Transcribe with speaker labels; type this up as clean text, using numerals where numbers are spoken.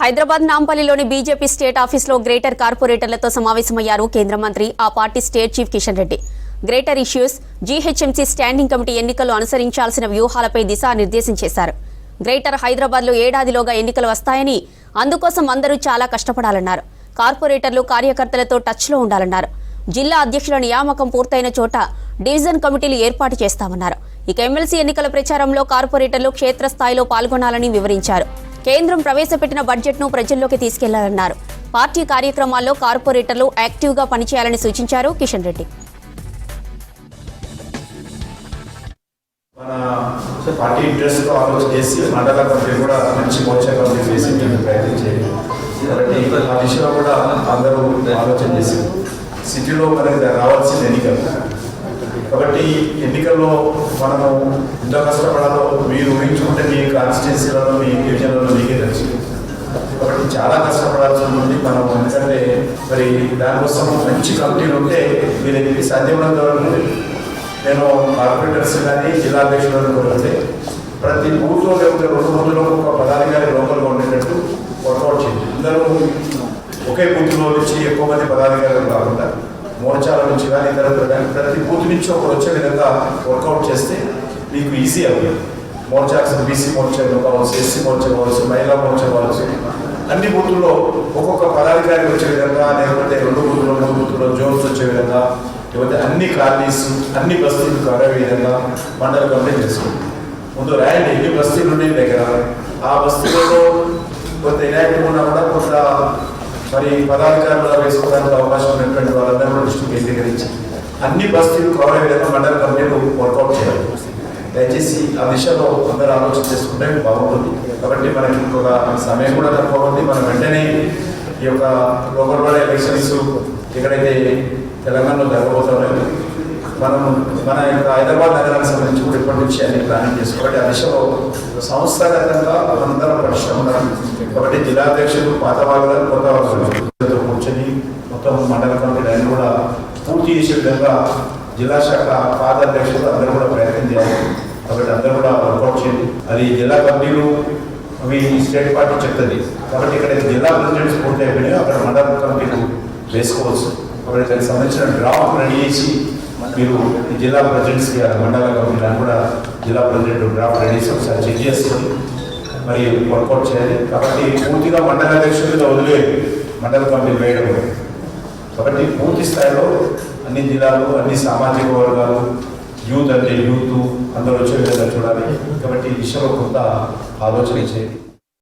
Speaker 1: Hyderabad నాంపల్లిలోని BJP state ఆఫీసులో greater కార్పొరేటర్లతో సమావేశమయ్యారు కేంద్ర మంత్రి ఆ party state chief Kishan Reddy. Greater issues, GHMC standing committee ఎన్నికల్లో అనుసరించాల్సిన వ్యూహాలపై దిశానిర్దేశం చేశారు. గ్రేటర్ హైదరాబాద్లో ఏడాదిలోగా ఎన్నికలు వస్తాయని, అందుకోసం అందరూ చాలా కష్టపడాలన్నారు. కార్పొరేటర్లు కార్యకర్తలతో టచ్లో ఉండాలన్నారు. జిల్లా అధ్యక్షుల నియామకం పూర్తయిన చోట డివిజన్ కమిటీలు ఏర్పాటు చేస్తామన్నారు. ఇక ఎమ్మెల్సీ ఎన్నికల ప్రచారంలో కార్పొరేటర్లు క్షేత్రస్థాయిలో పాల్గొనాలని వివరించారు. కేంద్రం ప్రవేశపెట్టిన బడ్జెట్ను ప్రజల్లోకి తీసుకెళ్లాలన్నారు. పార్టీ కార్యక్రమాల్లో కార్పొరేటర్లు యాక్టివ్గా పనిచేయాలని సూచించారు కిషన్ రెడ్డి.
Speaker 2: పార్టీ ఇంట్రెస్ట్ ఆలోచన చేసి మండల కమిటీ కూడా మంచి మోర్చా కమిటీ చేసి ప్రయత్నం చేయాలి. కాబట్టి ఆ దిశలో కూడా అందరూ ఆలోచన చేసి సిటీలో మనకి రావాల్సిన ఎన్నికలు కాబట్టి ఎన్నికల్లో మనము ఎంత కష్టపడాలో మీరు ఊహించుకుంటే మీ కాన్స్టిట్యున్సీలలో మీ డివిజన్లలో మీకే తెలుసు. కాబట్టి చాలా కష్టపడాల్సి ఉంటుంది మనం. ఎందుకంటే మరి దానికోసం మంచి కమిటీలు ఉంటే మీరు సాధ్యమైనంత వరకు నేను కార్పొరేటర్స్ కానీ జిల్లా అధ్యక్షులను కోరితే ప్రతి బూత్లో లేకపోతే 2 బూత్లో ఒక పదాధికారి లోకల్గా ఉండేటట్టు వర్కౌట్ చేయండి. అందరూ ఒకే బూత్లో నుంచి ఎక్కువ మంది పదాధికారులు కాకుండా మోర్చాల నుంచి కానీ ఇతర ప్రతి బూత్ నుంచి ఒకరు వచ్చే విధంగా వర్కౌట్ చేస్తే మీకు ఈజీ అవుతుంది. మోర్చాస్ బీసీ మోర్చా కావచ్చు, ఎస్సీ మోర్చా కావచ్చు, మహిళా మోర్చా కావచ్చు, అన్ని బూతుల్లో ఒక్కొక్క పదాధికారి వచ్చే విధంగా, లేకపోతే 2 బూతుల్లో 3 బూతుల్లో జోన్స్ వచ్చే విధంగా, లేకపోతే అన్ని కాలనీస్ అన్ని బస్తీలు కవరే విధంగా మండల కమిటీ చేసుకోండి. ముందు రాయండి ఎన్ని బస్తీలు ఉన్నాయి దగ్గర, ఆ బస్తీలలో కొంత ఇనాక్టివ్ ఉన్నా కూడా కొంత మరి పదాధికారులుగా వేసుకోవడానికి అవకాశం ఉన్నటువంటి వాళ్ళందరూ కూడా దృష్టి కేంద్రీకరించి అన్ని బస్తీలు కవర్ అయ్యే విధంగా మండల కమిటీలు వర్కౌట్ చేయాలి. దయచేసి ఆ దిశలో అందరూ ఆలోచన చేసుకుంటే బాగుంటుంది. కాబట్టి మనకి ఇంకొక సమయం కూడా తక్కువ ఉంది. మనం వెంటనే ఈ యొక్క లోకల్ బాడీ ఎలక్షన్స్ ఎక్కడైతే తెలంగాణలో జరగబోతున్నాయో మనం మన యొక్క హైదరాబాద్ నగరానికి సంబంధించి కూడా ఇప్పటి నుంచి అన్ని ప్లానింగ్ చేసుకోవాలి. ఆ దిశలో సంస్థాగతంగా మనందరం పరిశ్రమ ఉండాలి. కాబట్టి జిల్లా అధ్యక్షులు పాత వాళ్ళు కొత్త వాళ్ళతో కూర్చొని మొత్తం మండల కమిటీ అన్ని కూడా పూర్తి చేసే విధంగా జిల్లా శాఖ పాత అధ్యక్షులు అందరూ కూడా ప్రయత్నం చేయాలి. కాబట్టి అందరూ కూడా వర్కౌట్ చేయండి. అది జిల్లా కమిటీలు అవి స్టేట్ పార్టీ చెప్తుంది. కాబట్టి ఇక్కడ జిల్లా ప్రెసిడెంట్స్ పూర్తి అయిపోయినాయి, అక్కడ మండల కమిటీలు వేసుకోవచ్చు. కాబట్టి దానికి సంబంధించిన డ్రాఫ్ట్ రెడీ చేసి మీరు జిల్లా ప్రెసిడెంట్స్కి మండల కమిటీలను కూడా జిల్లా ప్రెసిడెంట్ డ్రాఫ్ట్ రెడీ చేసి ఒకసారి చెక్ చేసుకొని మరి వర్కౌట్ చేయాలి. కాబట్టి పూర్తిగా మండల అధ్యక్షులుగా వదిలేదు మండల కమిటీలు వేయడం. కాబట్టి పూర్తి స్థాయిలో అన్ని జిల్లాలు, అన్ని సామాజిక వర్గాలు, యూత్ అంటే యూత్ అందరూ వచ్చే విధంగా చూడాలి. కాబట్టి ఈ విషయంలో కొంత ఆలోచన చేయాలి.